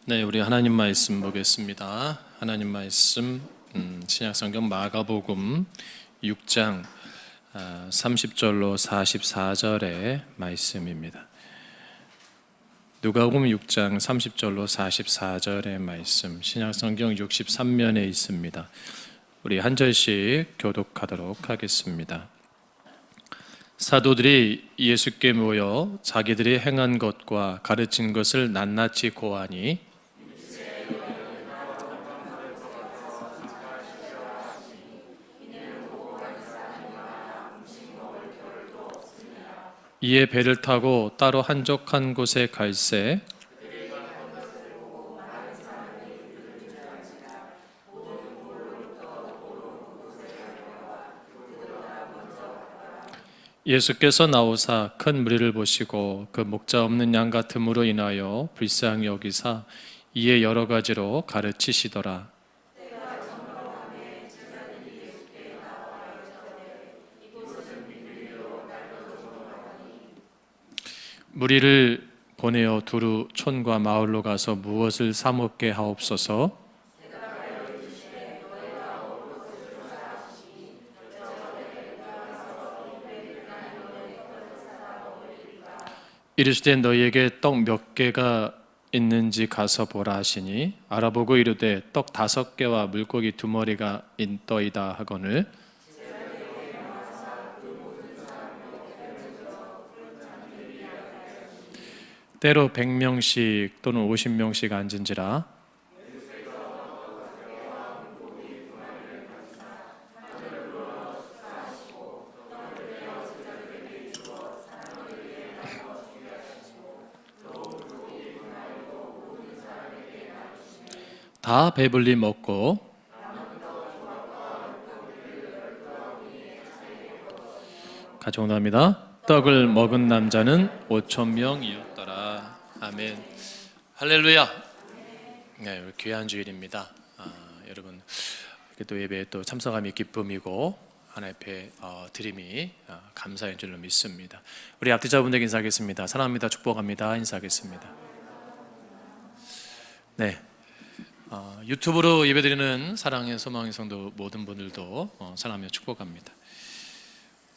네, 우리 하나님 말씀 보겠습니다. 하나님 말씀 신약성경 마가복음 6장 30절로 44절의 말씀입니다. 누가복음 6장 30절로 44절의 말씀 신약성경 63면에 있습니다. 우리 한 절씩 교독하도록 하겠습니다. 사도들이 예수께 모여 자기들이 행한 것과 가르친 것을 낱낱이 고하니 이에 배를 타고 따로 한적한 곳에 갈새 예수께서 나오사 큰 무리를 보시고 그 목자 없는 양 같음으로 인하여 불쌍히 여기사 이에 여러 가지로 가르치시더라. 무리를 보내어 두루 촌과 마을로 가서 무엇을 사 먹게 하옵소서. 이르시되 너희에게 떡 몇 개가 있는지 가서 보라 하시니 알아보고 이르되 떡 5개와 물고기 2마리가 있더이다 하거늘 때로 100명씩 또는 50명씩 앉은지라. 다 배불리 먹고 같이 온답니다. 떡을 먹은 남자는 5,000명이었더라. 아멘. 할렐루야. 네, 귀한 주일입니다. 여러분 또 예배에 또 참석함이 기쁨이고 하나님 앞에 드림이 감사인 줄로 믿습니다. 우리 앞뒤자분들에게 인사하겠습니다. 사랑합니다. 축복합니다. 인사하겠습니다. 네. 유튜브로 예배드리는 사랑의 소망의 성도 모든 분들도 사랑하며 축복합니다.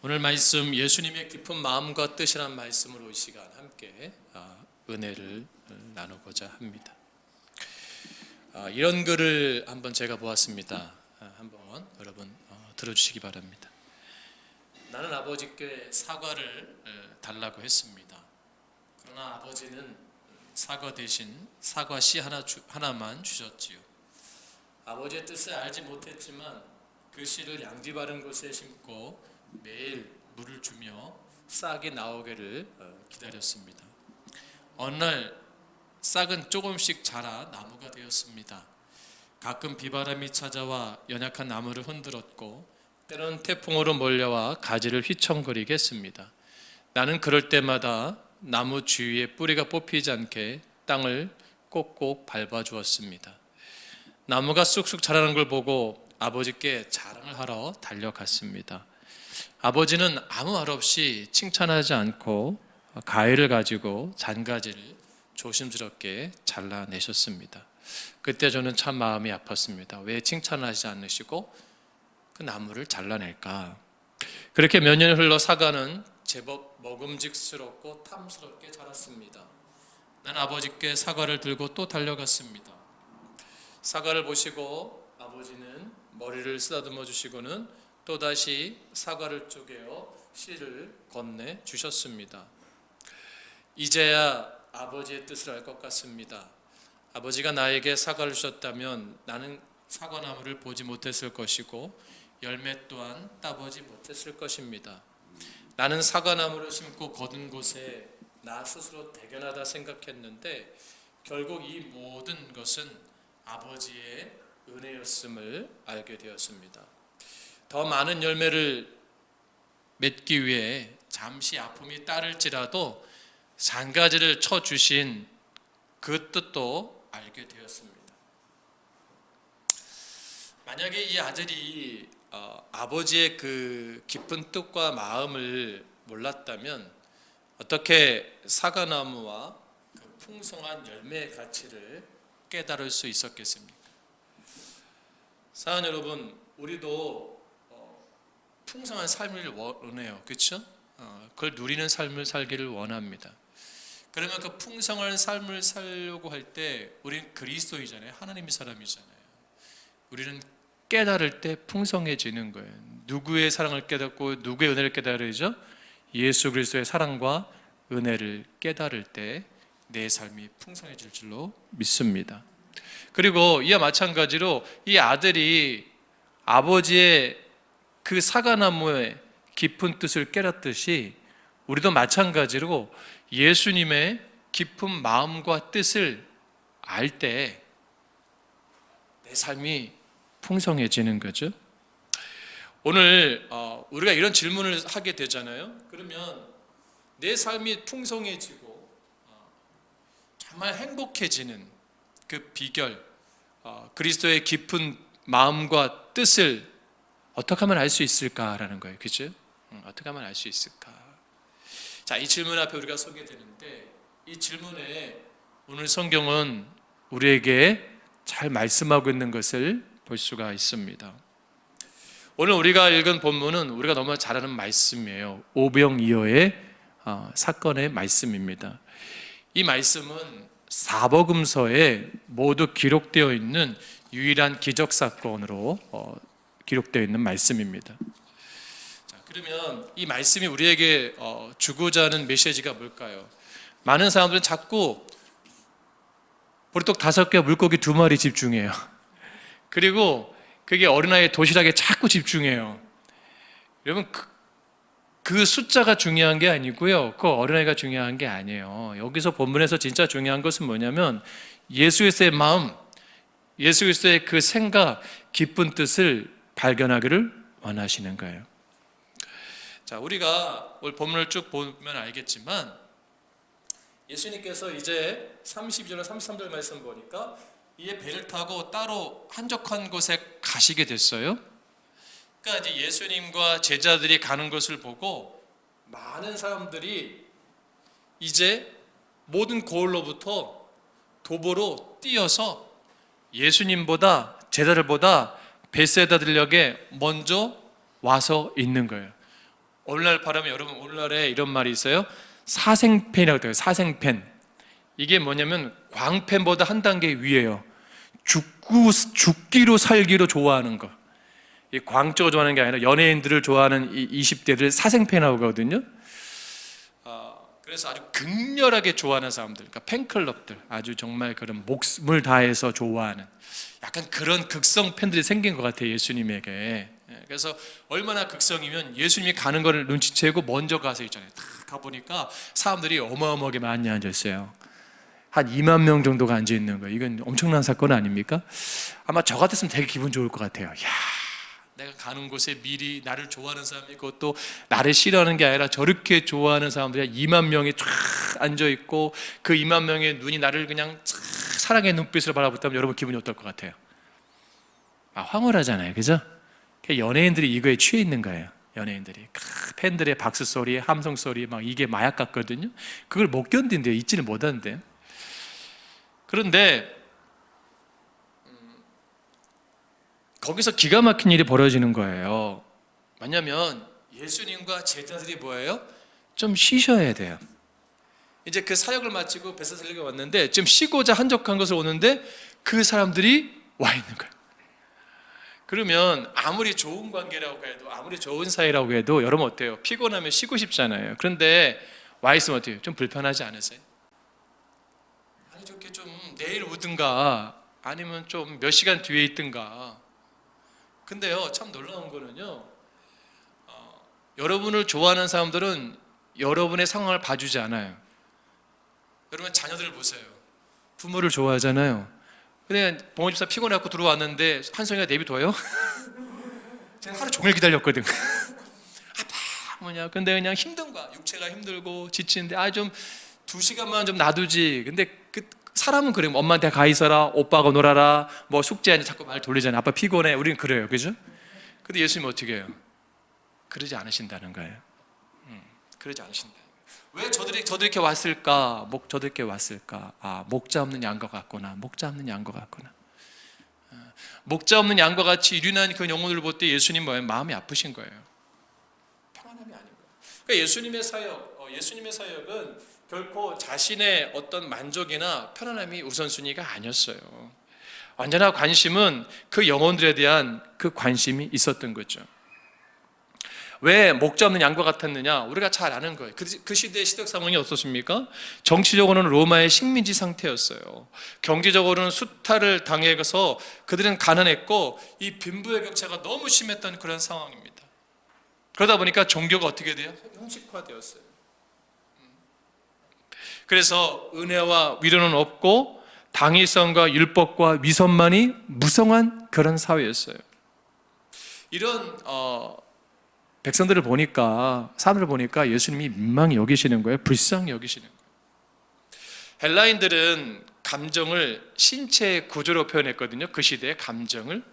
오늘 말씀 예수님의 깊은 마음과 뜻이란 말씀으로 이 시간 함께 은혜를 나누고자 합니다. 이런 글을 한번 제가 보았습니다. 한번 여러분 들어주시기 바랍니다. 나는 아버지께 사과를 달라고 했습니다. 그러나 아버지는 사과 대신 사과 씨 하나만 주셨지요. 아버지의 뜻을 알지 못했지만 그 씨를 양지 바른 곳에 심고 매일 물을 주며 싹이 나오기를 기다렸습니다. 어느 날 싹은 조금씩 자라 나무가 되었습니다. 가끔 비바람이 찾아와 연약한 나무를 흔들었고 때로는 태풍으로 몰려와 가지를 휘청거리게 했습니다. 나는 그럴 때마다 나무 주위에 뿌리가 뽑히지 않게 땅을 꼭꼭 밟아주었습니다. 나무가 쑥쑥 자라는 걸 보고 아버지께 자랑을 하러 달려갔습니다. 아버지는 아무 말 없이 칭찬하지 않고 가위를 가지고 잔가지를 조심스럽게 잘라내셨습니다. 그때 저는 참 마음이 아팠습니다. 왜 칭찬하지 않으시고 그 나무를 잘라낼까? 그렇게 몇 년이 흘러 사과는 제법 먹음직스럽고 탐스럽게 자랐습니다. 난 아버지께 사과를 들고 또 달려갔습니다. 사과를 보시고 아버지는 머리를 쓰다듬어 주시고는 또다시 사과를 쪼개어 씨를 건네 주셨습니다. 이제야 아버지의 뜻을 알 것 같습니다. 아버지가 나에게 사과를 주셨다면 나는 사과나무를 보지 못했을 것이고 열매 또한 따보지 못했을 것입니다. 나는 사과나무를 심고 거둔 곳에 나 스스로 대견하다 생각했는데 결국 이 모든 것은 아버지의 은혜였음을 알게 되었습니다. 더 많은 열매를 맺기 위해 잠시 아픔이 따를지라도 잔가지를 쳐주신 그 뜻도 알게 되었습니다. 만약에 이 아들이 아버지의 그 깊은 뜻과 마음을 몰랐다면 어떻게 사과나무와 그 풍성한 열매의 가치를 깨달을 수 있었겠습니까? 사랑하는 여러분, 우리도 풍성한 삶을 원해요. 그렇죠? 그걸 누리는 삶을 살기를 원합니다. 그러면 그 풍성한 삶을 살려고 할 때 우리는 그리스도이잖아요. 하나님의 사람이잖아요. 우리는 깨달을 때 풍성해지는 거예요. 누구의 사랑을 깨닫고 누구의 은혜를 깨달으죠? 예수 그리스도의 사랑과 은혜를 깨달을 때 내 삶이 풍성해질 줄로 믿습니다. 그리고 이와 마찬가지로 이 아들이 아버지의 그 사과나무의 깊은 뜻을 깨닫듯이 우리도 마찬가지로 예수님의 깊은 마음과 뜻을 알 때 내 삶이 풍성해지는 거죠. 오늘 우리가 이런 질문을 하게 되잖아요. 그러면 내 삶이 풍성해지고 정말 행복해지는 그 비결, 그리스도의 깊은 마음과 뜻을 어떻게 하면 알 수 있을까라는 거예요. 그죠? 어떻게 하면 알 수 있을까? 자, 이 질문 앞에 우리가 서게 되는데 이 질문에 오늘 성경은 우리에게 잘 말씀하고 있는 것을 볼 수가 있습니다. 오늘 우리가 읽은 본문은 우리가 너무 잘 아는 말씀이에요. 오병이어의 사건의 말씀입니다. 이 말씀은 사복음서에 모두 기록되어 있는 유일한 기적 사건으로 기록되어 있는 말씀입니다. 자, 그러면 이 말씀이 우리에게 주고자 하는 메시지가 뭘까요? 많은 사람들은 자꾸 보리떡 5개, 물고기 2마리 집중해요. 그리고 그게 어린아이의 도시락에 자꾸 집중해요. 여러분, 그 숫자가 중요한 게 아니고요, 그 어린아이가 중요한 게 아니에요. 여기서 본문에서 진짜 중요한 것은 뭐냐면 예수 그리스도의 마음, 예수 그리스도의 그 생각, 깊은 뜻을 발견하기를 원하시는 거예요. 자, 우리가 오늘 본문을 쭉 보면 알겠지만 예수님께서 이제 32절과 33절 말씀 보니까 이에 배를 타고 따로 한적한 곳에 가시게 됐어요. 그러니까 이제 예수님과 제자들이 가는 것을 보고 많은 사람들이 이제 모든 고을로부터 도보로 뛰어서 예수님보다 제자들보다 벳세다 들녘에 먼저 와서 있는 거예요. 오늘날 바라면 여러분, 오늘날에 이런 말이 있어요. 사생팬이라고 해요. 사생팬. 이게 뭐냐면 광팬보다 한 단계 위에요. 죽기로 살기로 좋아하는 거. 이 광적으로 좋아하는 게 아니라 연예인들을 좋아하는 이 20대들 사생팬이라고 하거든요. 그래서 아주 극렬하게 좋아하는 사람들, 그러니까 팬클럽들, 아주 정말 그런 목숨을 다해서 좋아하는 약간 그런 극성 팬들이 생긴 것 같아요, 예수님에게. 그래서 얼마나 극성이면 예수님이 가는 거를 눈치채고 먼저 가서 있잖아요. 딱 가보니까 사람들이 어마어마하게 많이 앉아있어요. 한 2만 명 정도가 앉아있는 거예요. 이건 엄청난 사건 아닙니까? 아마 저 같았으면 되게 기분 좋을 것 같아요. 야, 내가 가는 곳에 미리 나를 좋아하는 사람이 있고 또 나를 싫어하는 게 아니라 저렇게 좋아하는 사람들이 2만 명이 쫙 앉아있고 그 2만 명의 눈이 나를 그냥 사랑의 눈빛으로 바라봤다면 여러분 기분이 어떨 것 같아요? 황홀하잖아요, 그죠? 연예인들이 이거에 취해 있는 거예요. 연예인들이 팬들의 박수 소리, 함성 소리, 막 이게 마약 같거든요. 그걸 못 견딘대요. 잊지는 못한대요. 그런데 거기서 기가 막힌 일이 벌어지는 거예요. 뭐냐면 예수님과 제자들이 뭐예요? 좀 쉬셔야 돼요. 이제 그 사역을 마치고 벳세다에 왔는데 좀 쉬고자 한적한 곳을 오는데 그 사람들이 와 있는 거예요. 그러면 아무리 좋은 관계라고 해도, 아무리 좋은 사이라고 해도 여러분 어때요? 피곤하면 쉬고 싶잖아요. 그런데 와 있으면 어때요? 좀 불편하지 않으세요? 아니 저렇게 좀 내일 오든가 아니면 좀 몇 시간 뒤에 있든가. 근데요, 참 놀라운 거는요, 여러분을 좋아하는 사람들은 여러분의 상황을 봐주지 않아요. 여러분 자녀들을 보세요. 부모를 좋아하잖아요. 근데 부모집사 피곤해갖고 들어왔는데 한성이가 내비둬요? 제가 하루 종일 기다렸거든. 아파 뭐냐. 근데 그냥 힘든 거야. 육체가 힘들고 지치는데 좀 2시간만 좀 놔두지. 근데 그 사람은 그래요. 엄마한테 가 있어라, 오빠가 놀아라, 뭐 숙제하니 자꾸 말 돌리잖아요. 아빠 피곤해. 우리는 그래요, 그죠? 근데 예수님은 어떻게 해요? 그러지 않으신다는 거예요. 그러지 않으신다. 왜 저들이 이렇게 왔을까? 저들 이렇게 왔을까? 목자 없는 양과 같구나. 목자 없는 양과 같구나. 목자 없는 양과 같이 유린한 그 영혼을 볼 때 예수님 뭐예요? 마음이 아프신 거예요. 평안함이 아닌 거예요. 그러니까 예수님의 사역은 결코 자신의 어떤 만족이나 편안함이 우선순위가 아니었어요. 언제나 관심은 그 영혼들에 대한 그 관심이 있었던 거죠. 왜 목자 없는 양과 같았느냐? 우리가 잘 아는 거예요. 그 시대의 시대 상황이 어떻습니까? 정치적으로는 로마의 식민지 상태였어요. 경제적으로는 수탈을 당해서 그들은 가난했고 이 빈부의 격차가 너무 심했던 그런 상황입니다. 그러다 보니까 종교가 어떻게 돼요? 형식화되었어요. 그래서 은혜와 위로는 없고 당위성과 율법과 위선만이 무성한 그런 사회였어요. 이런 백성들을 보니까, 사람들을 보니까 예수님이 민망히 여기시는 거예요. 불쌍히 여기시는 거예요. 헬라인들은 감정을 신체의 구조로 표현했거든요. 그 시대의 감정을.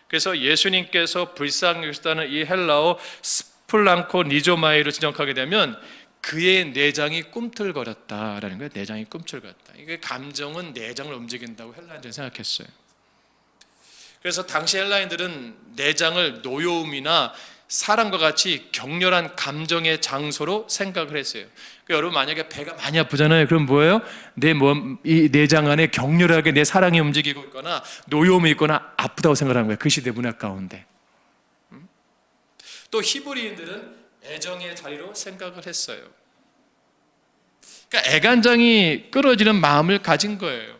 그래서 예수님께서 불쌍히 여기시다는 이 헬라어 스플랑코 니조마이로 지정하게 되면 그의 내장이 꿈틀거렸다라는 거예요. 내장이 꿈틀거렸다. 이게 감정은 내장을 움직인다고 헬라인들은 생각했어요. 그래서 당시 헬라인들은 내장을 노여움이나 사람과 같이 격렬한 감정의 장소로 생각을 했어요. 그러니까 여러분 만약에 배가 많이 아프잖아요. 그럼 뭐예요? 이 내장 안에 격렬하게 내 사랑이 움직이고 있거나 노여움이 있거나 아프다고 생각하는 거예요. 그 시대 문화 가운데. 또 히브리인들은 애정의 자리로 생각을 했어요. 그러니까 애간장이 끌어지는 마음을 가진 거예요.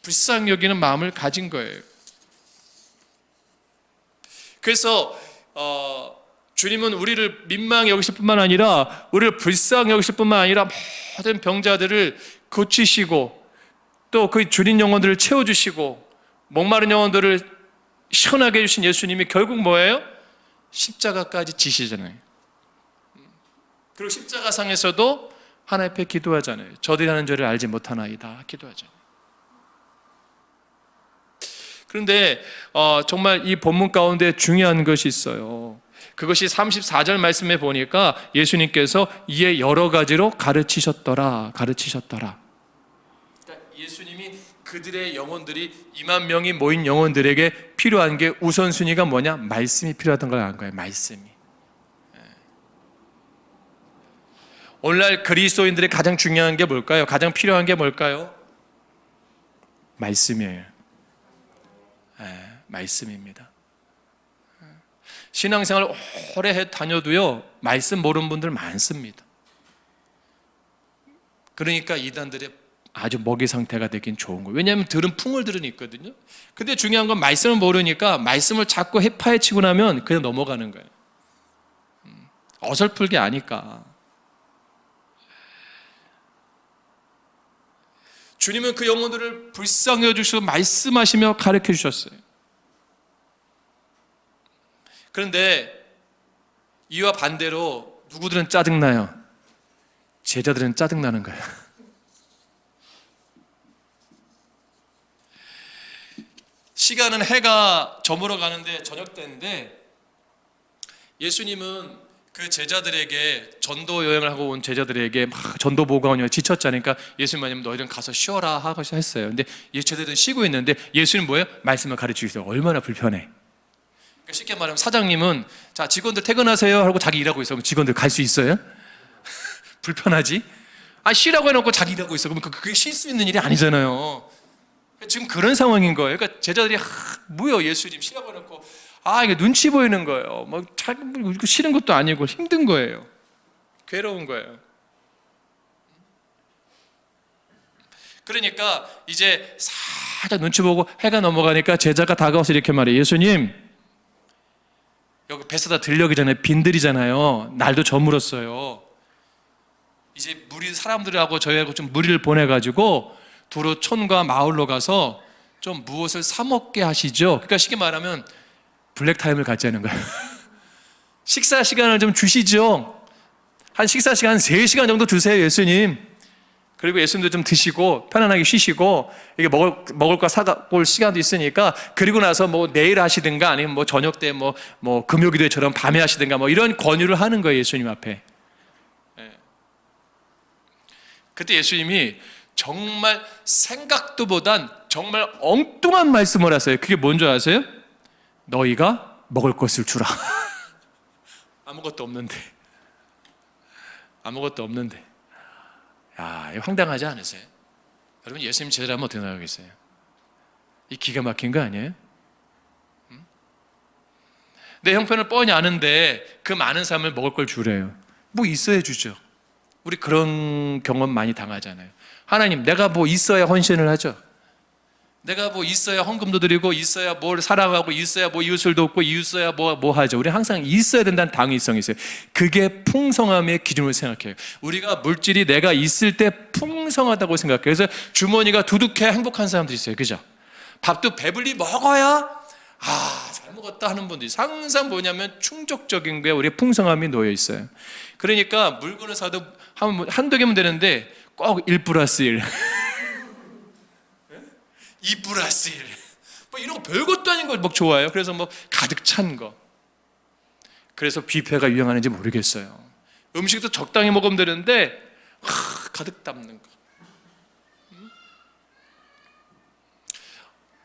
불쌍히 여기는 마음을 가진 거예요. 그래서 주님은 우리를 민망히 여기실 뿐만 아니라 우리를 불쌍히 여기실 뿐만 아니라 모든 병자들을 고치시고 또 그 줄인 영혼들을 채워주시고 목마른 영혼들을 시원하게 해주신 예수님이 결국 뭐예요? 십자가까지 지시잖아요. 그리고 십자가상에서도 하나님 앞에 기도하잖아요. 저들이 하는 죄를 알지 못하나이다 기도하잖아요. 그런데 정말 이 본문 가운데 중요한 것이 있어요. 그것이 34절 말씀에 보니까 예수님께서 이에 여러 가지로 가르치셨더라. 그러니까 예수님이 그들의 영혼들이 2만 명이 모인 영혼들에게 필요한 게 우선순위가 뭐냐? 말씀이 필요하던 걸 안 거예요. 말씀이. 오늘날 그리스도인들의 가장 중요한 게 뭘까요? 가장 필요한 게 뭘까요? 말씀이에요. 말씀입니다. 신앙생활 오래 다녀도요 말씀 모르는 분들 많습니다. 그러니까 이단들의 아주 먹이 상태가 되긴 좋은 거예요. 왜냐하면 들은 풍월들은 있거든요. 근데 중요한 건 말씀을 모르니까 말씀을 자꾸 파헤치고 나면 그냥 넘어가는 거예요. 어설프게 아니까. 주님은 그 영혼들을 불쌍히 여주시고 말씀하시며 가르쳐 주셨어요. 그런데 이와 반대로 누구들은 짜증나요? 제자들은 짜증나는 거예요. 시간은 해가 저물어 가는데 저녁 때인데 예수님은 그 제자들에게 전도 여행을 하고 온 제자들에게 막 전도 보고하느라 지쳤잖아요. 그러니까 예수님은 너희들은 가서 쉬어라 하고 했어요. 근데 제자들은 쉬고 있는데 예수님 뭐예요? 말씀을 가르치고 있어요. 얼마나 불편해. 그러니까 쉽게 말하면 사장님은 자 직원들 퇴근하세요 하고 자기 일하고 있어. 그럼 직원들 갈 수 있어요? 불편하지? 쉬라고 해놓고 자기 일하고 있어. 그러면 그게 쉴 수 있는 일이 아니잖아요. 지금 그런 상황인 거예요. 그러니까 제자들이 뭐요 예수님 쉬라고 해놓고 이게 눈치 보이는 거예요. 자기 싫은 것도 아니고 힘든 거예요. 괴로운 거예요. 그러니까 이제 살짝 눈치 보고 해가 넘어가니까 제자가 다가와서 이렇게 말해요. 예수님, 여기 베스다 들려기 전에 빈들이잖아요. 날도 저물었어요. 이제 사람들하고 저희하고 좀 무리를 보내가지고 두루 촌과 마을로 가서 좀 무엇을 사 먹게 하시죠. 그러니까 쉽게 말하면 블랙타임을 갖자는 거예요. 식사 시간을 좀 주시죠. 한 식사 시간 3시간 정도 주세요, 예수님. 그리고 예수님도 좀 드시고 편안하게 쉬시고 이게 먹을 거 사갖고 올 시간도 있으니까 그리고 나서 내일 하시든가 아니면 저녁 때 금요기도처럼 밤에 하시든가 이런 권유를 하는 거예요, 예수님 앞에. 그때 예수님이 정말 생각도 보단 정말 엉뚱한 말씀을 하세요. 그게 뭔지 아세요? 너희가 먹을 것을 주라. 아무것도 없는데. 아무것도 없는데. 야, 이거 황당하지 않으세요? 여러분, 예수님 제대로 하면 어떻게 나가겠어요? 이 기가 막힌 거 아니에요? 내 형편을 뻔히 아는데 그 많은 사람을 먹을 걸 주래요. 뭐 있어야 주죠. 우리 그런 경험 많이 당하잖아요. 하나님, 내가 뭐 있어야 헌신을 하죠. 내가 뭐 있어야 헌금도 드리고, 있어야 뭘 사랑하고, 있어야 뭐 이웃을 돕고, 있어야 뭐 하죠. 우리 항상 있어야 된다는 당위성이 있어요. 그게 풍성함의 기준으로 생각해요. 우리가 물질이 내가 있을 때 풍성하다고 생각해요. 그래서 주머니가 두둑해 행복한 사람들이 있어요. 그죠? 밥도 배불리 먹어야 잘 먹었다 하는 분들이 항상 뭐냐면 충족적인 게 우리 풍성함이 놓여 있어요. 그러니까 물건을 사도 한두 개면 되는데 꼭 1 플러스 1 2 플러스 1 뭐 이런 거 별것도 아닌 걸 막 좋아해요. 그래서 뭐 가득 찬 거. 그래서 뷔페가 유행하는지 모르겠어요. 음식도 적당히 먹으면 되는데 가득 담는 거.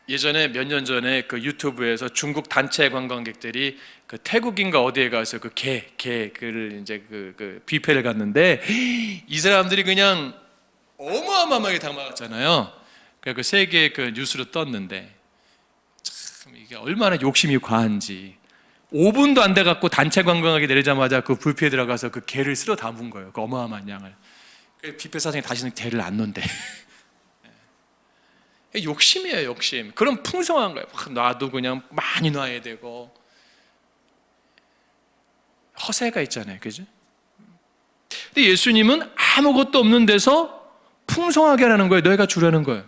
예전에 몇 년 전에 그 유튜브에서 중국 단체 관광객들이 그 태국인가 어디에 가서 그를 이제 그 뷔페를 갔는데 이 사람들이 그냥 어마어마하게 담아갔잖아요. 그 세계 그 뉴스로 떴는데 참 이게 얼마나 욕심이 과한지 5분도 안 돼 갖고 단체 관광객이 내리자마자 그 뷔페에 들어가서 그 게를 쓸어 담은 거예요. 그 어마어마한 양을. 그 뷔페 사장이 다시는 게를 안 넣는데. 욕심이에요, 욕심. 그런 풍성한 거예요. 놔도 그냥 많이 놔야 되고 허세가 있잖아요, 그죠? 근데 예수님은 아무것도 없는 데서 풍성하게 하라는 거예요. 너희가 주라는 거예요.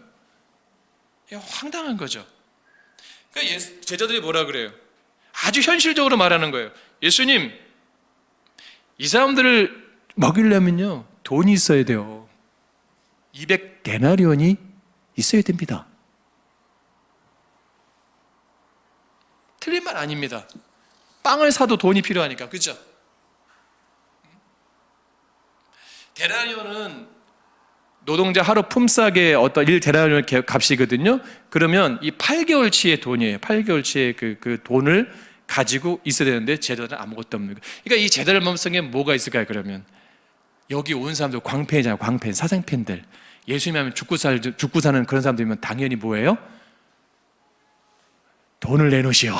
황당한 거죠. 그러니까 제자들이 뭐라 그래요? 아주 현실적으로 말하는 거예요. 예수님, 이 사람들을 먹이려면요 돈이 있어야 돼요. 200데나리온이 있어야 됩니다. 틀린 말 아닙니다. 빵을 사도 돈이 필요하니까, 그죠? 데나리온은 노동자 하루 품삯의 어떤 1데나리온 값이거든요. 그러면 이 8개월치의 돈이에요. 8개월치의 그 돈을 가지고 있어야 되는데 제자들은 아무것도 없는 거예요. 그러니까 이 제자들 마음속에 뭐가 있을까요? 그러면 여기 온 사람들 광팬이잖아요. 광팬, 사생팬들. 예수님 하면 죽고 사는 그런 사람들이면 당연히 뭐예요? 돈을 내놓으시오.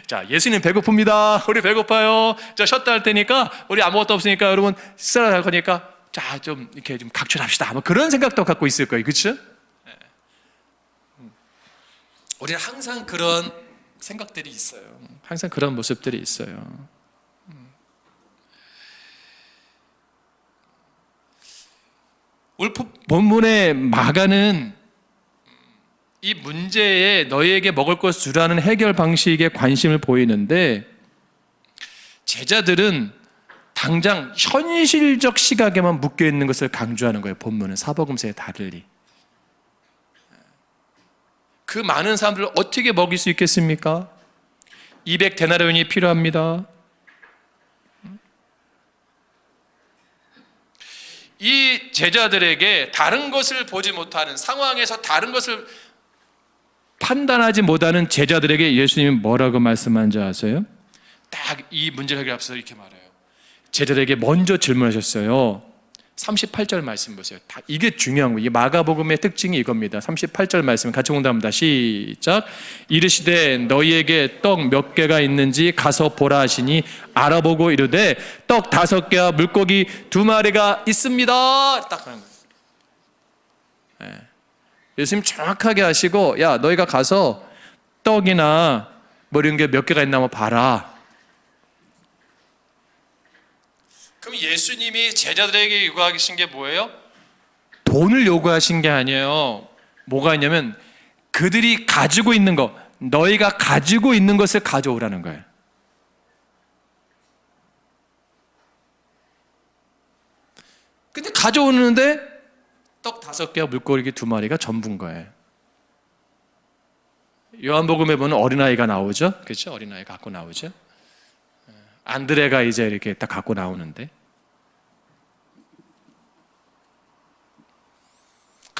자, 예수님 배고픕니다. 우리 배고파요. 자, 쉬었다 할 테니까 우리 아무것도 없으니까 여러분 식사를 할 거니까 자, 좀 이렇게 좀 각출합시다. 뭐 그런 생각도 갖고 있을 거예요. 그렇죠? 우리는 항상 그런 생각들이 있어요. 항상 그런 모습들이 있어요. 오늘 본문의 마가는 이 문제에 너희에게 먹을 것을 주라는 해결 방식에 관심을 보이는데 제자들은 당장 현실적 시각에만 묶여 있는 것을 강조하는 거예요. 본문은 사복음서에 달리. 그 많은 사람들을 어떻게 먹일 수 있겠습니까? 200데나리온이 필요합니다. 이 제자들에게 다른 것을 보지 못하는 상황에서 다른 것을 판단하지 못하는 제자들에게 예수님이 뭐라고 말씀한지 아세요? 딱 이 문제를 해결 앞서서 이렇게 말해요. 제자들에게 먼저 질문하셨어요. 38절 말씀 보세요. 이게 중요한 거예요. 이 마가복음의 특징이 이겁니다. 38절 말씀 같이 공부합니다. 시작. 이르시되 너희에게 떡 몇 개가 있는지 가서 보라 하시니 알아보고 이르되 떡 5개와 물고기 2마리가 있습니다. 딱 하는 거예요. 네. 예수님 정확하게 하시고 야 너희가 가서 떡이나 뭐 이런 게 몇 개가 있나 한번 봐라. 그럼 예수님이 제자들에게 요구하신 게 뭐예요? 돈을 요구하신 게 아니에요. 뭐가 있냐면 그들이 가지고 있는 거, 너희가 가지고 있는 것을 가져오라는 거예요. 근데 가져오는데 떡 5개와 물고기 2마리가 전부인 거예요. 요한복음에 보면 어린아이가 나오죠. 그렇죠? 어린아이 갖고 나오죠. 안드레가 이제 이렇게 딱 갖고 나오는데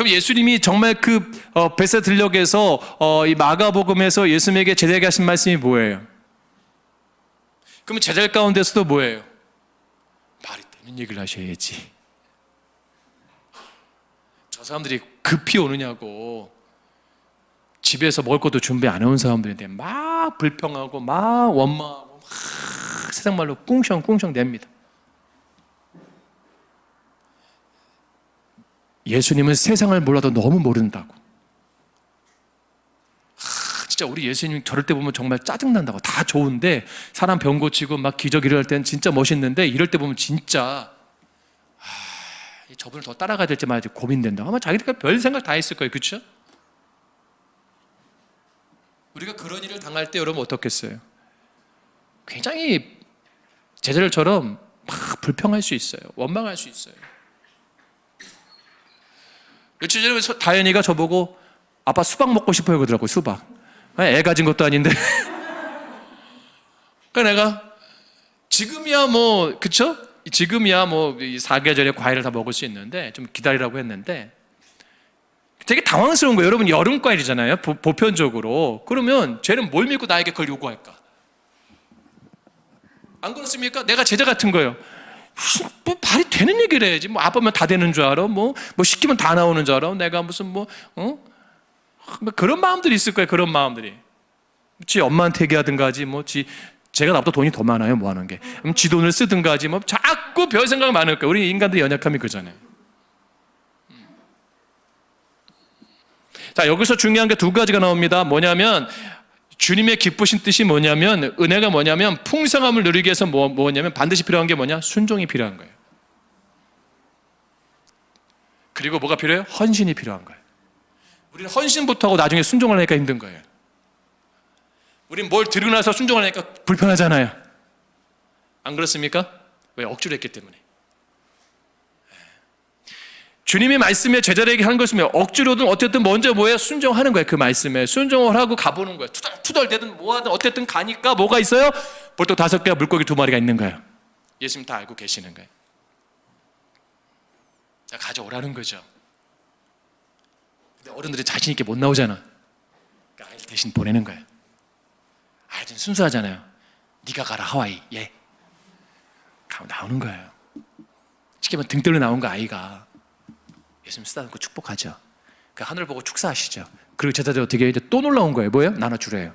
그럼 예수님이 정말 그 베세다 들녘에서 이 마가복음에서 예수님에게 제자에게 하신 말씀이 뭐예요? 그러면 제자들 가운데서도 뭐예요? 말이 되는 얘기를 하셔야지. 저 사람들이 급히 오느냐고 집에서 먹을 것도 준비 안 해온 사람들인데 막 불평하고 막 원망하고 막 세상 말로 꿍성꿍성 댑니다. 예수님은 세상을 몰라도 너무 모른다고. 진짜 우리 예수님 저럴 때 보면 정말 짜증난다고. 다 좋은데 사람 병 고치고 막 기적 일어날 때는 진짜 멋있는데 이럴 때 보면 진짜 저분을 더 따라가야 될지 말지 고민된다. 아마 자기들 별 생각 다 했을 거예요. 그렇죠? 우리가 그런 일을 당할 때 여러분 어떻겠어요? 굉장히 제자들처럼 막 불평할 수 있어요. 원망할 수 있어요. 며칠 전에 다현이가 저보고 아빠 수박 먹고 싶어요 그러더라고요. 수박. 애 가진 것도 아닌데. 그러니까 내가 지금이야 뭐 그쵸? 지금이야 뭐 4계절의 과일을 다 먹을 수 있는데 좀 기다리라고 했는데 되게 당황스러운 거예요. 여러분 여름 과일이잖아요. 보편적으로. 그러면 쟤는 뭘 믿고 나에게 그걸 요구할까? 안 그렇습니까? 내가 제자 같은 거예요. 뭐 말이 되는 얘기를 해야지. 뭐 아빠면 다 되는 줄 알아. 뭐 시키면 다 나오는 줄 알아. 내가 무슨 뭐 그런 마음들이 있을 거예요. 그런 마음들이. 지 엄마한테 얘기하든가 하지 뭐 제가 나보다 돈이 더 많아요. 뭐 하는 게. 그럼 지 돈을 쓰든가 하지 뭐 자꾸 별 생각 많을 거예요. 우리 인간들의 연약함이 그잖아요. 자, 여기서 중요한 게 두 가지가 나옵니다. 뭐냐면 주님의 기쁘신 뜻이 뭐냐면 은혜가 뭐냐면 풍성함을 누리기 위해서 뭐냐면 반드시 필요한 게 뭐냐? 순종이 필요한 거예요. 그리고 뭐가 필요해요? 헌신이 필요한 거예요. 우리는 헌신부터 하고 나중에 순종을 하니까 힘든 거예요. 우린 뭘 들고 나서 순종을 하니까 불편하잖아요. 안 그렇습니까? 왜? 억지로 했기 때문에. 주님의 말씀에 제자들에게 한 것이면 억지로든 어쨌든 먼저 뭐예요? 순종하는 거예요. 그 말씀에 순종을 하고 가보는 거예요. 투덜투덜대든 뭐하든 어쨌든 가니까 뭐가 있어요? 보통 5개와 물고기 2마리가 있는 거예요. 예수님 다 알고 계시는 거예요. 자, 가져오라는 거죠. 근데 어른들이 자신 있게 못 나오잖아. 그러니까 아이들 대신 보내는 거예요. 아이들은 순수하잖아요. 네가 가라 하와이. 예. 가면 나오는 거예요. 쉽게 말하면 등 떨려 나온 거 아이가. 예수님 쓰다듬고 축복하죠. 그 하늘 보고 축사하시죠. 그리고 제자들이 어떻게 해요? 이제 또 놀라운 거예요. 뭐예요? 나눠주래요.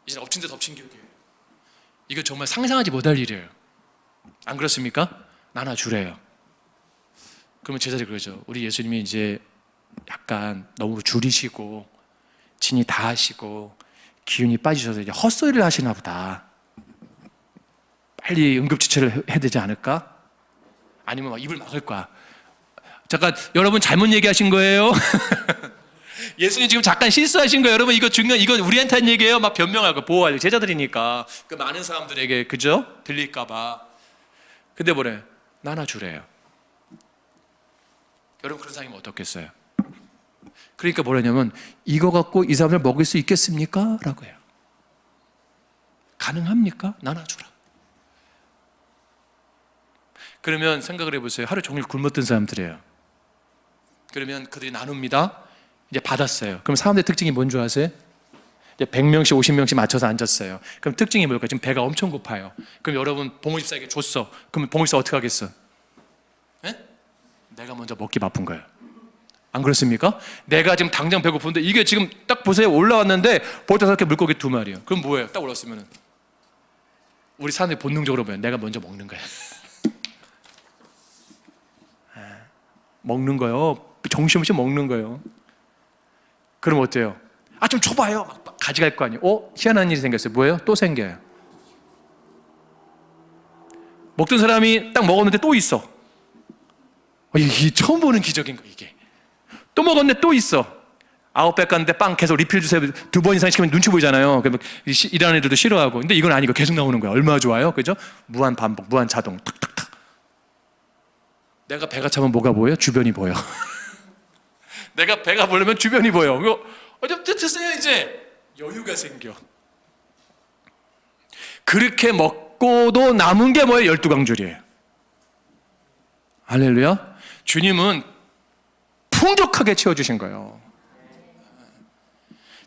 이제 엎친 데 덮친 격이에요. 이거 정말 상상하지 못할 일이에요. 안 그렇습니까? 나눠주래요. 그러면 제자들이 그러죠. 우리 예수님이 이제 약간 너무 줄이시고 진이 다 하시고 기운이 빠지셔서 이제 헛소리를 하시나 보다. 빨리 응급처치를 해야 되지 않을까? 아니면 막 입을 막을 거야. 잠깐 여러분 잘못 얘기하신 거예요. 예수님 지금 잠깐 실수하신 거예요. 여러분 이거 중요한 이거 우리한테 한 얘기예요. 막 변명하고 보호하려고 제자들이니까 그 많은 사람들에게 그죠? 들릴까봐. 근데 뭐래? 나눠주래요. 여러분 그런 사람이면 어떻겠어요? 그러니까 뭐라냐면 이거 갖고 이 사람을 먹일 수 있겠습니까? 라고 해요. 가능합니까? 나눠주라. 그러면 생각을 해보세요. 하루 종일 굶었던 사람들이에요. 그러면 그들이 나눕니다. 이제 받았어요. 그럼 사람들의 특징이 뭔지 아세요? 이제 100명씩 50명씩 맞춰서 앉았어요. 그럼 특징이 뭘까요? 지금 배가 엄청 고파요. 그럼 여러분 봉우집사에게 줬어. 그러면 봉우집사 어떻게 하겠어? 에? 내가 먼저 먹기 바쁜 거예요. 안 그렇습니까? 내가 지금 당장 배고픈데 이게 지금 딱 보세요. 올라왔는데 볼터스럽게 물고기 2마리요. 그럼 뭐예요? 딱 올라왔으면 우리 사람들이 본능적으로 뭐예요? 내가 먼저 먹는 거예요. 먹는 거요. 정신없이 먹는 거예요. 그럼 어때요? 아, 좀 줘봐요. 막 가져갈 거 아니에요. 희한한 일이 생겼어요. 뭐예요? 또 생겨요. 먹던 사람이 딱 먹었는데 또 있어. 이게 처음 보는 기적인 거예요. 이게 또 먹었는데 또 있어. 9배 갔는데 빵 계속 리필 주세요. 2번 이상 시키면 눈치 보이잖아요. 일하는 애들도 싫어하고. 근데 이건 아니고 계속 나오는 거야. 얼마나 좋아요, 그죠? 무한 반복, 무한 자동, 탁탁탁. 내가 배가 차면 뭐가 보여? 주변이 보여. 내가 배가 부르면 주변이 보여. 이거 어쨌든 이제 여유가 생겨. 그렇게 먹고도 남은 게 뭐예요? 12강줄이에요. 할렐루야. 주님은 풍족하게 채워주신 거예요.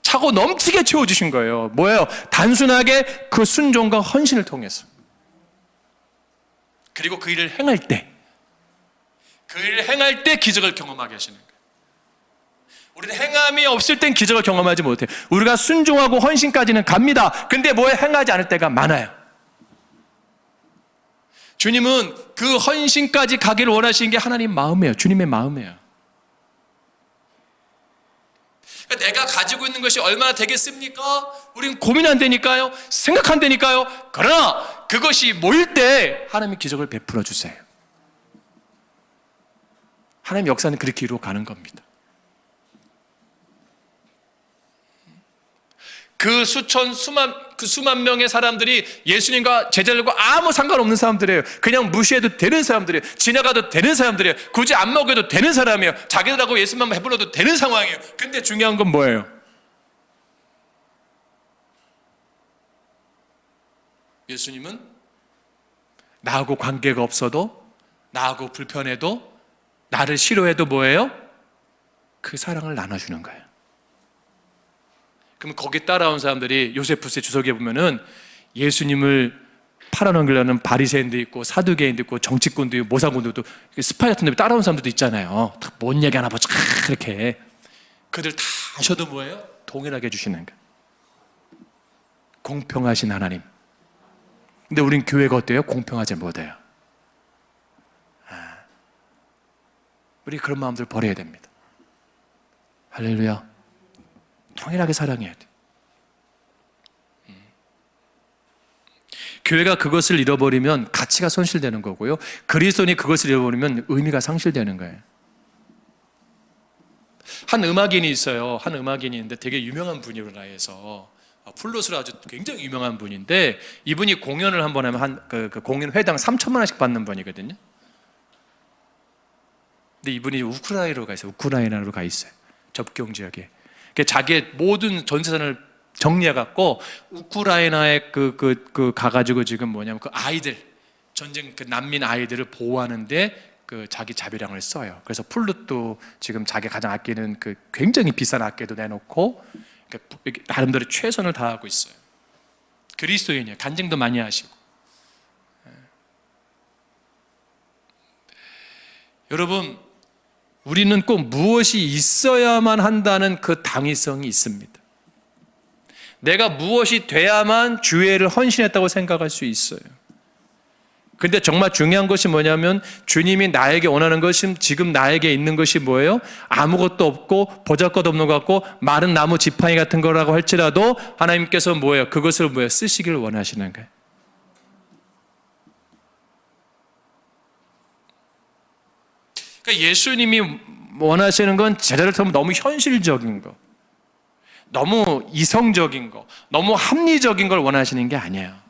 차고 넘치게 채워주신 거예요. 뭐예요? 단순하게 그 순종과 헌신을 통해서. 그리고 그 일을 행할 때, 그 일을 행할 때 기적을 경험하게 하시는 거예요. 우리는 행함이 없을 땐 기적을 경험하지 못해요. 우리가 순종하고 헌신까지는 갑니다. 근데 뭐에 행하지 않을 때가 많아요. 주님은 그 헌신까지 가기를 원하시는 게 하나님 마음이에요. 주님의 마음이에요. 그러니까 내가 가지고 있는 것이 얼마나 되겠습니까? 우리는 고민 안 되니까요. 생각 안 되니까요. 그러나 그것이 모일 때 하나님이 기적을 베풀어 주세요. 하나님 역사는 그렇게 이루어 가는 겁니다. 그 수만 명의 사람들이 예수님과 제자들과 아무 상관없는 사람들이에요. 그냥 무시해도 되는 사람들이에요. 지나가도 되는 사람들이에요. 굳이 안 먹여도 되는 사람이에요. 자기들하고 예수만 해불러도 되는 상황이에요. 근데 중요한 건 뭐예요? 예수님은 나하고 관계가 없어도, 나하고 불편해도, 나를 싫어해도 뭐예요? 그 사랑을 나눠주는 거예요. 그럼 거기 따라온 사람들이 요세푸스의 주석에 보면은 예수님을 팔아넘기려는 바리새인도 있고 사두개인도 있고 정치꾼도 있고 모사꾼도 있고 스파이 같은 데 따라온 사람들도 있잖아요. 뭔 얘기 하나 보자 그렇게. 그들 다 하셔도 뭐예요? 동일하게 해주시는 거예요. 공평하신 하나님. 근데 우린 교회가 어때요? 공평하지 못해요. 우리 그런 마음들 버려야 됩니다. 할렐루야. 통일하게 사랑해야 돼. 교회가 그것을 잃어버리면 가치가 손실되는 거고요. 그리스도인이 그것을 잃어버리면 의미가 상실되는 거예요. 한 음악인이 있어요. 한 음악인이 있는데 되게 유명한 분이로 나해서 플룻으로 아주 굉장히 유명한 분인데 이분이 공연을 한번 하면 그 공연 회당 3천만 원씩 받는 분이거든요. 근데 이분이 우크라이나로 가 있어요. 우크라이나로 가 있어요. 접경 지역에. 자기의 모든 전 재산을 정리해갖고 우크라이나에 가가지고 지금 뭐냐면 그 아이들, 전쟁 그 난민 아이들을 보호하는데 그 자기 자비량을 써요. 그래서 플룻도 지금 자기 가장 아끼는 그 굉장히 비싼 악기도 내놓고 나름대로 최선을 다하고 있어요. 그리스도인이에요. 간증도 많이 하시고. 여러분, 우리는 꼭 무엇이 있어야만 한다는 그 당위성이 있습니다. 내가 무엇이 돼야만 주의를 헌신했다고 생각할 수 있어요. 근데 정말 중요한 것이 뭐냐면 주님이 나에게 원하는 것은 지금 나에게 있는 것이 뭐예요? 아무것도 없고 보잘것없는 것 같고 마른 나무 지팡이 같은 거라고 할지라도 하나님께서 뭐예요? 그것을 쓰시기를 원하시는 거예요. 그러니까 예수님이 원하시는 건 제자를 통해 너무 현실적인 거, 너무 이성적인 거, 너무 합리적인 걸 원하시는 게 아니에요.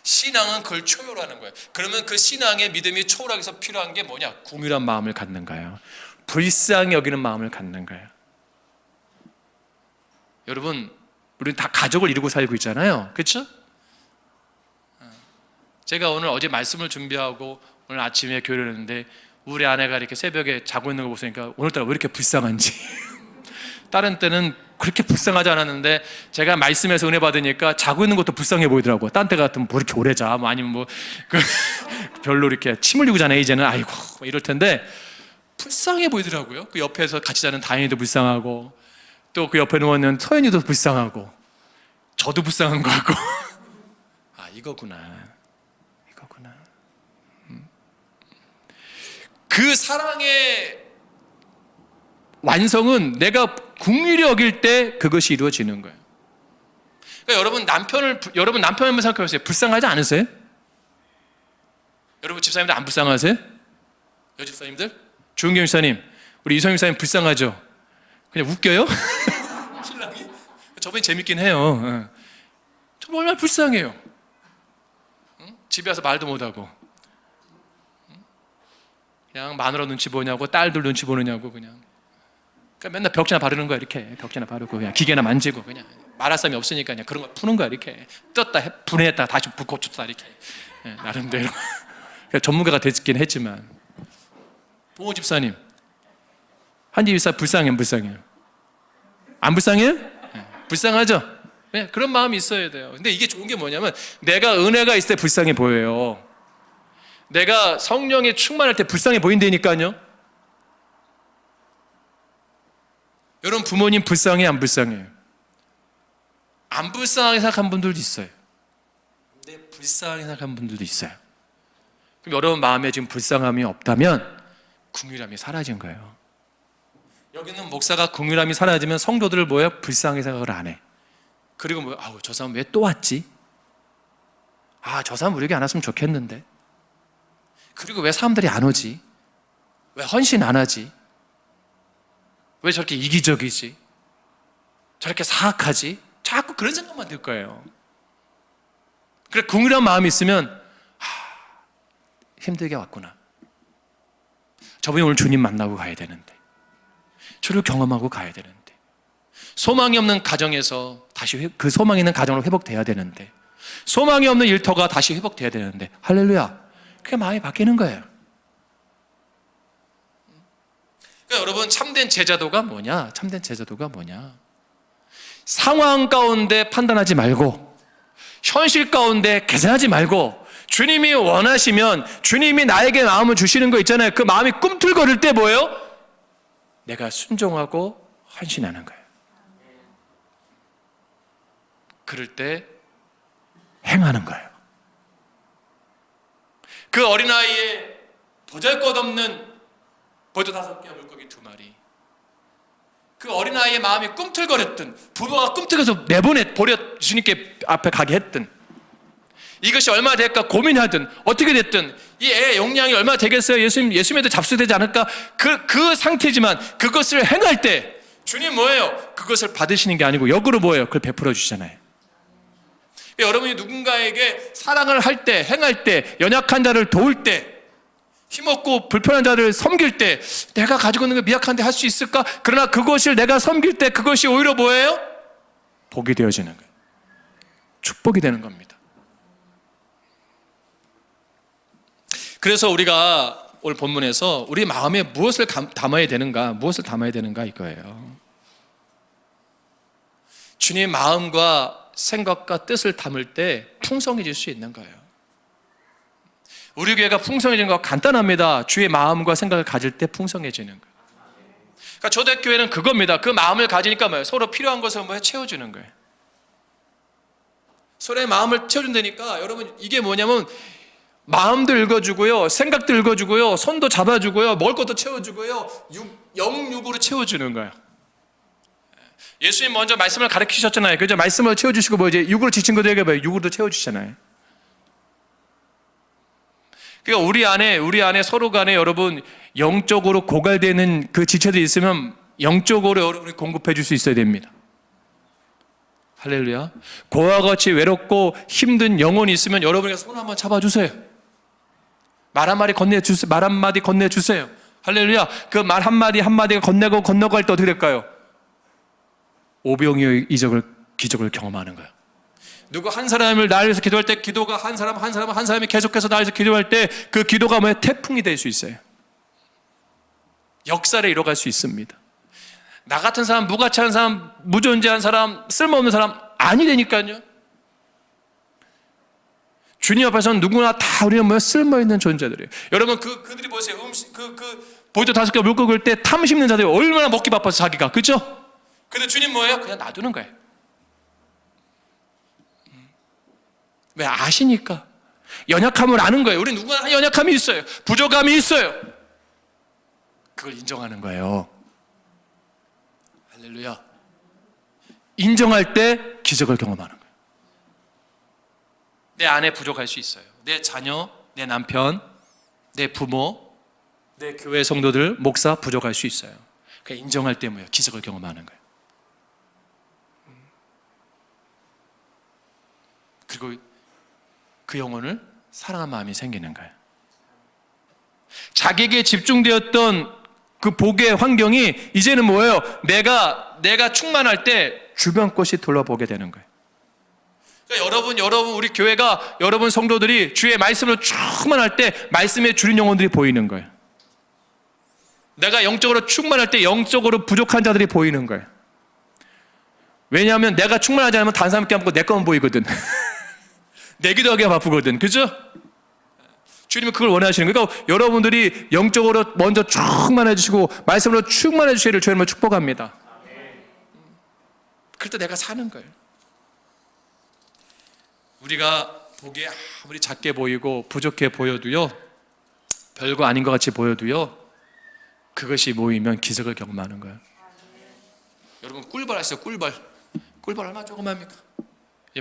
신앙은 그걸 초월하는 거예요. 그러면 그 신앙의 믿음이 초월하기 위해서 필요한 게 뭐냐? 궁휼한 마음을 갖는 거예요. 불쌍히 여기는 마음을 갖는 거예요. 여러분, 우리는 다 가족을 이루고 살고 있잖아요. 그렇죠? 제가 어제 말씀을 준비하고 오늘 아침에 교회를 했는데 우리 아내가 이렇게 새벽에 자고 있는 거 보니까 오늘따라 왜 이렇게 불쌍한지. 다른 때는 그렇게 불쌍하지 않았는데 제가 말씀에서 은혜 받으니까 자고 있는 것도 불쌍해 보이더라고요. 딴 때 같으면 뭐 이렇게 오래 자, 아니면 별로 이렇게 침 흘리고 자네 이제는 아이고 이럴 텐데 불쌍해 보이더라고요. 그 옆에서 같이 자는 다인이도 불쌍하고 또 그 옆에 누워있는 서연이도 불쌍하고 저도 불쌍한 거 같고 아 이거구나. 그 사랑의 완성은 내가 긍휼히 여길 때 그것이 이루어지는 거예요. 그러니까 여러분 남편을 한번 생각해보세요. 불쌍하지 않으세요? 여러분 집사님들 안 불쌍하세요? 여집사님들? 주은경 집사님, 우리 이성임 집사님 불쌍하죠? 그냥 웃겨요? 신랑이? 저번에 재밌긴 해요. 저 얼마나 불쌍해요. 집에 와서 말도 못하고 그냥 마누라 눈치 보냐고 딸들 눈치 보느냐고 그러니까 맨날 벽지나 바르는 거야. 이렇게 벽지나 바르고 그냥 기계나 만지고 그냥 말할 사람이 없으니까 그냥 그런 거 푸는 거야. 이렇게 떴다 분해했다 다시 고쳤다 이렇게 나름대로 전문가가 됐긴 했지만 부모 집사님 한 집 이사 불쌍해요, 불쌍해요? 안 불쌍해요? 불쌍하죠? 네, 그런 마음이 있어야 돼요. 근데 이게 좋은 게 뭐냐면 내가 은혜가 있을 때 불쌍해 보여요. 내가 성령에 충만할 때 불쌍해 보인다니까요. 여러분 부모님 불쌍해 안 불쌍해요? 안 불쌍하게 생각한 분들도 있어요. 근데 불쌍하게 생각한 분들도 있어요. 그럼 여러분 마음에 지금 불쌍함이 없다면 긍휼함이 사라진 거예요. 여기는 목사가 긍휼함이 사라지면 성도들을 뭐예요? 불쌍하게 생각을 안 해. 그리고 뭐 아우 저 사람 왜 또 왔지? 아 저 사람 우리에게 안 왔으면 좋겠는데. 그리고 왜 사람들이 안 오지? 왜 헌신 안 하지? 왜 저렇게 이기적이지? 저렇게 사악하지? 자꾸 그런 생각만 들 거예요. 그래 긍휼한 마음이 있으면 힘들게 왔구나. 저분이 오늘 주님 만나고 가야 되는데, 주를 경험하고 가야 되는데, 소망이 없는 가정에서 다시 그 소망이 있는 가정으로 회복돼야 되는데, 소망이 없는 일터가 다시 회복돼야 되는데, 할렐루야. 그게 마음이 바뀌는 거예요. 그러니까 여러분 참된 제자도가 뭐냐? 참된 제자도가 뭐냐? 상황 가운데 판단하지 말고, 현실 가운데 계산하지 말고, 주님이 원하시면 주님이 나에게 마음을 주시는 거 있잖아요. 그 마음이 꿈틀거릴 때 뭐예요? 내가 순종하고 헌신하는 거예요. 그럴 때 행하는 거예요. 그 어린아이의 보잘것없는 보도 5개, 물고기 2마리, 그 어린아이의 마음이 꿈틀거렸든 부모가 꿈틀거려서 버려 주님께 앞에 가게 했든, 이것이 얼마 될까 고민하든 어떻게 됐든 이 애 용량이 얼마 되겠어요? 예수님에도 잡수되지 않을까? 그 상태지만 그것을 행할 때 주님 뭐예요? 그것을 받으시는 게 아니고 역으로 뭐예요? 그걸 베풀어 주시잖아요. 여러분이 누군가에게 사랑을 할 때, 행할 때, 연약한 자를 도울 때, 힘없고 불편한 자를 섬길 때 내가 가지고 있는 게 미약한데 할 수 있을까? 그러나 그것을 내가 섬길 때 그것이 오히려 뭐예요? 복이 되어지는 거예요. 축복이 되는 겁니다. 그래서 우리가 오늘 본문에서 우리 마음에 무엇을 담아야 되는가, 무엇을 담아야 되는가 이거예요. 주님의 마음과 생각과 뜻을 담을 때 풍성해질 수 있는 거예요. 우리 교회가 풍성해지는 거 간단합니다. 주의 마음과 생각을 가질 때 풍성해지는 거예요. 그러니까 초대교회는 그겁니다. 그 마음을 가지니까 뭐예요? 서로 필요한 것을 뭐예요? 채워주는 거예요. 서로의 마음을 채워준다니까 여러분 이게 뭐냐면 마음도 읽어주고요, 생각도 읽어주고요, 손도 잡아주고요, 먹을 것도 채워주고요, 영육으로 채워주는 거예요. 예수님 먼저 말씀을 가르치셨잖아요. 그죠? 말씀을 채워주시고 뭐 이제 육으로 지친 것들에게 뭐 육으로 채워주시잖아요. 그러니까 우리 안에 서로 간에 여러분 영적으로 고갈되는 그 지체들이 있으면 영적으로 여러분이 공급해 줄 수 있어야 됩니다. 할렐루야. 고와 같이 외롭고 힘든 영혼이 있으면 여러분이 손 한번 잡아주세요. 말 한마디 건네주세요. 할렐루야. 그 말 한마디가 건너갈 때 어떻게 될까요? 오병이어의 기적을 경험하는 거예요. 누구 한 사람을 나를 위해서 기도할 때 기도가 한 사람이 계속해서 나를 위해서 기도할 때 그 기도가 뭐예요? 태풍이 될 수 있어요. 역사를 이뤄갈 수 있습니다. 나 같은 사람, 무가치한 사람, 무존재한 사람, 쓸모없는 사람 아니라니까요. 주님 앞에서는 누구나 다 우리는 뭐예요? 쓸모있는 존재들이에요. 여러분 그들이 보세요. 보이도 5개 물고 글 때 탐 심는 자들이 얼마나 먹기 바빠서 자기가, 그렇죠? 근데 주님 뭐예요? 그냥 놔두는 거예요. 왜? 아시니까. 연약함을 아는 거예요. 우리 누구나 연약함이 있어요. 부족함이 있어요. 그걸 인정하는 거예요. 할렐루야. 인정할 때 기적을 경험하는 거예요. 내 안에 부족할 수 있어요. 내 자녀, 내 남편, 내 부모, 내 교회 성도들, 목사 부족할 수 있어요. 그러니까 인정할 때 뭐예요? 기적을 경험하는 거예요. 그리고 그 영혼을 사랑하는 마음이 생기는 거예요. 자기에게 집중되었던 그 복의 환경이 이제는 뭐예요? 내가 충만할 때 주변 것이 둘러보게 되는 거예요. 그러니까 여러분 우리 교회가 여러분 성도들이 주의 말씀을 충만할 때 말씀에 주린 영혼들이 보이는 거예요. 내가 영적으로 충만할 때 영적으로 부족한 자들이 보이는 거예요. 왜냐하면 내가 충만하지 않으면 다른 사람 깨먹고 내 것만 보이거든. 내 기도하기가 바쁘거든. 그죠? 주님은 그걸 원하시는 거예요. 그러니까 여러분들이 영적으로 먼저 충만해지시고 말씀으로 충만해지시기를 주님을 축복합니다. 그럴 때 내가 사는 거예요. 우리가 보기에 아무리 작게 보이고 부족해 보여도요, 별거 아닌 것 같이 보여도요, 그것이 모이면 기적을 경험하는 거예요. 여러분 꿀벌 아시죠? 꿀벌 얼마나 조그맣습니까?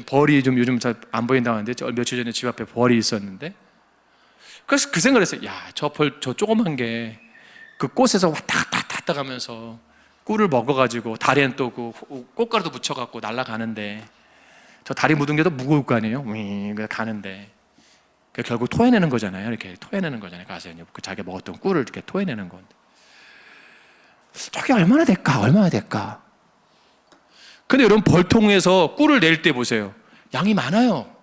벌이 좀 요즘 잘 안 보인다고 하는데 며칠 전에 집 앞에 벌이 있었는데, 그래서 그 생각을 했어요. 야, 저 벌, 저 조그만 게 그 꽃에서 왔다 갔다 가면서 꿀을 먹어가지고 다리엔 또 그 꽃가루도 묻혀갖고 날아가는데, 저 다리 묻은 게 더 무거울 거 아니에요? 가는데 결국 토해내는 거잖아요. 이렇게 토해내는 거잖아요. 가서 그 자기가 먹었던 꿀을 이렇게 토해내는 건데, 저게 얼마나 될까? 근데 여러분 벌통에서 꿀을 낼 때 보세요. 양이 많아요.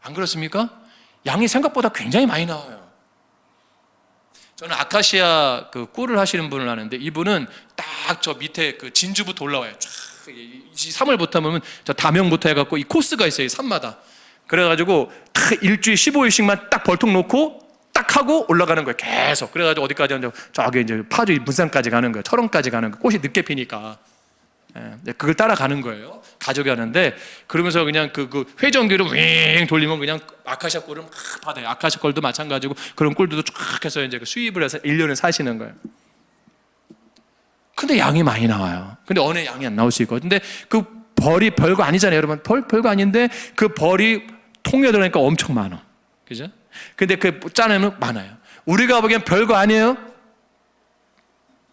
안 그렇습니까? 양이 생각보다 굉장히 많이 나와요. 저는 아카시아 그 꿀을 하시는 분을 아는데, 이분은 딱 저 밑에 그 진주부터 올라와요. 쫙 3월부터 하면 저 다명부터 해갖고 이 코스가 있어요. 산마다. 그래가지고 딱 일주일 15일씩만 딱 벌통 놓고 딱 하고 올라가는 거예요. 계속. 그래가지고 어디까지 하면 저기 이제 파주 문산까지 가는 거예요. 철원까지 가는 거예요. 꽃이 늦게 피니까. 그걸 따라가는 거예요. 가족이 하는데, 그러면서 그냥 그 회전기로 윙 돌리면 그냥 아카시아 꿀을 막 받아요. 아카시아 꿀도 마찬가지고 그런 꿀들도 쫙 해서 이제 수입을 해서 1년을 사시는 거예요. 근데 양이 많이 나와요. 근데 어느 양이 안 나올 수 있고, 근데 그 벌이 별거 아니잖아요, 여러분. 별거 아닌데 그 벌이 통에 들어가니까 엄청 많아. 그죠? 근데 그 짜내면 많아요. 우리가 보기엔 별거 아니에요.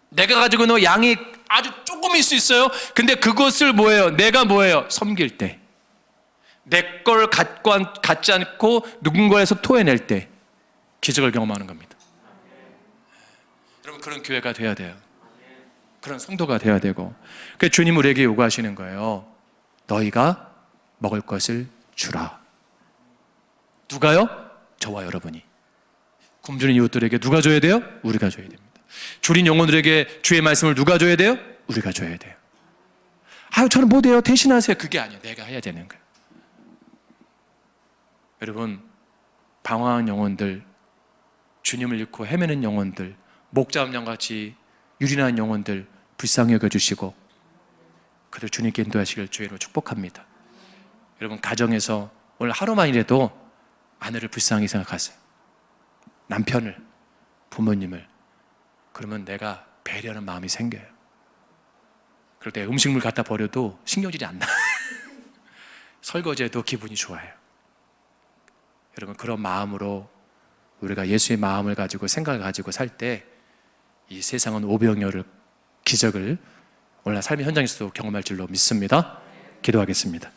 내가 가지고 있는 양이 아주 조금일 수 있어요. 근데 그것을 내가 섬길 때, 내 걸 갖지 않고 누군가에서 토해낼 때 기적을 경험하는 겁니다. 여러분, 그런 교회가 돼야 돼요. 그런 성도가 돼야 되고, 그래서 주님 우리에게 요구하시는 거예요. 너희가 먹을 것을 주라. 누가요? 저와 여러분이. 굶주린 이웃들에게 누가 줘야 돼요? 우리가 줘야 됩니다. 줄인 영혼들에게 주의 말씀을 누가 줘야 돼요? 우리가 줘야 돼요. 저는 못해요, 대신하세요. 그게 아니에요. 내가 해야 되는 거예요. 여러분, 방황한 영혼들, 주님을 잃고 헤매는 영혼들, 목자음 양같이 유린한 영혼들 불쌍히 여겨주시고 그들 주님께 인도하시길 주의로 축복합니다. 여러분, 가정에서 오늘 하루만이라도 아내를 불쌍히 생각하세요. 남편을, 부모님을. 그러면 내가 배려하는 마음이 생겨요. 그럴 때 음식물 갖다 버려도 신경질이 안 나. 설거지해도 기분이 좋아요. 여러분, 그런 마음으로 우리가 예수의 마음을 가지고 생각을 가지고 살 때 이 세상은 오병이어를 기적을 오늘 삶의 현장에서도 경험할 줄로 믿습니다. 기도하겠습니다.